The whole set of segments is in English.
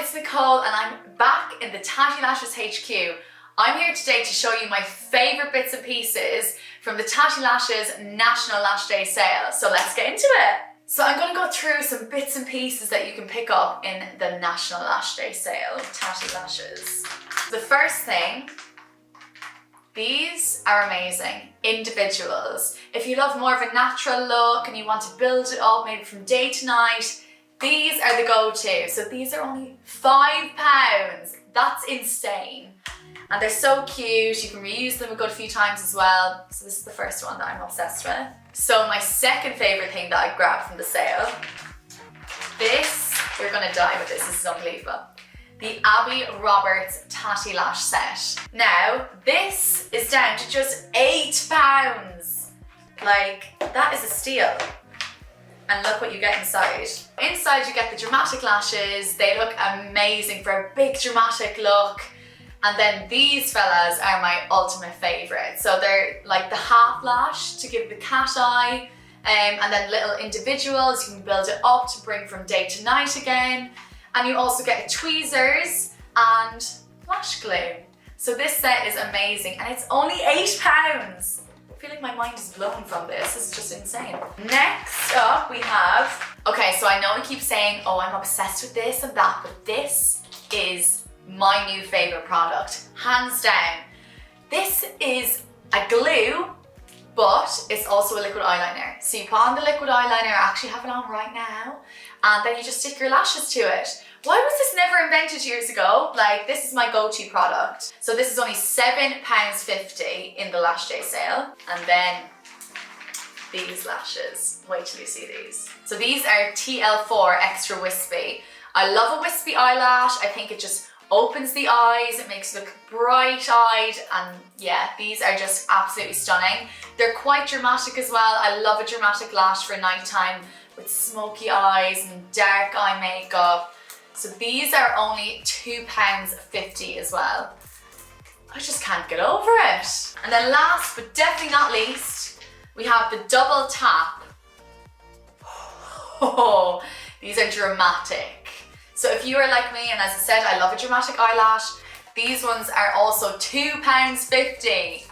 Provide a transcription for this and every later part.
it's Nicole and I'm back in the Tatti Lashes HQ. I'm here today to show you my favourite bits and pieces from the Tatti Lashes National Lash Day sale. So let's get into it. So I'm going to go through some bits and pieces that you can pick up in the National Lash Day sale of Tatti Lashes. The first thing, these are amazing, individuals. If you love more of a natural look and you want to build it up maybe from day to night, these are the go-to. So these are only £5. That's insane. And they're so cute. You can reuse them a good few times as well. So this is the first one that I'm obsessed with. So my second favorite thing that I grabbed from the sale, this, you're gonna die with this is unbelievable. The Abby Roberts Tatti Lash set. Now, this is down to just £8. Like, that is a steal. And look what you get inside. Inside you get the dramatic lashes. They look amazing for a big dramatic look. And then these fellas are my ultimate favorite. So they're like the half lash to give the cat eye, and then little individuals. You can build it up to bring from day to night again. And you also get tweezers and lash glue. So this set is amazing and it's only £8. I feel like my mind is blown from this. This is just insane. Next up we have, okay, so I know I keep saying, oh, I'm obsessed with this and that, but this is my new favorite product, hands down. This is a glue, but it's also a liquid eyeliner. So you put on the liquid eyeliner, I actually have it on right now, and then you just stick your lashes to it. Why was this never invented years ago? Like, this is my go-to product. So this is only £7.50 in the Lash Day sale. And then these lashes, wait till you see these. So these are TL4 Extra Wispy. I love a wispy eyelash. I think it just opens the eyes, it makes you look bright-eyed, and yeah, these are just absolutely stunning. They're quite dramatic as well. I love a dramatic lash for nighttime with smoky eyes and dark eye makeup. So these are only £2.50 as well. I just can't get over it. And then last but definitely not least, we have the double tap. Oh, these are dramatic. So if you are like me, and as I said, I love a dramatic eyelash, these ones are also £2.50.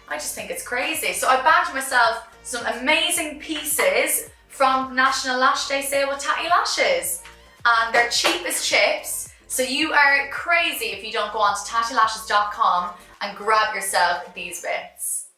I just think it's crazy. So I bagged myself some amazing pieces from National Lash Day sale with Tatti Lashes. And they're cheap as chips, so you are crazy if you don't go on to tattilashes.com and grab yourself these bits.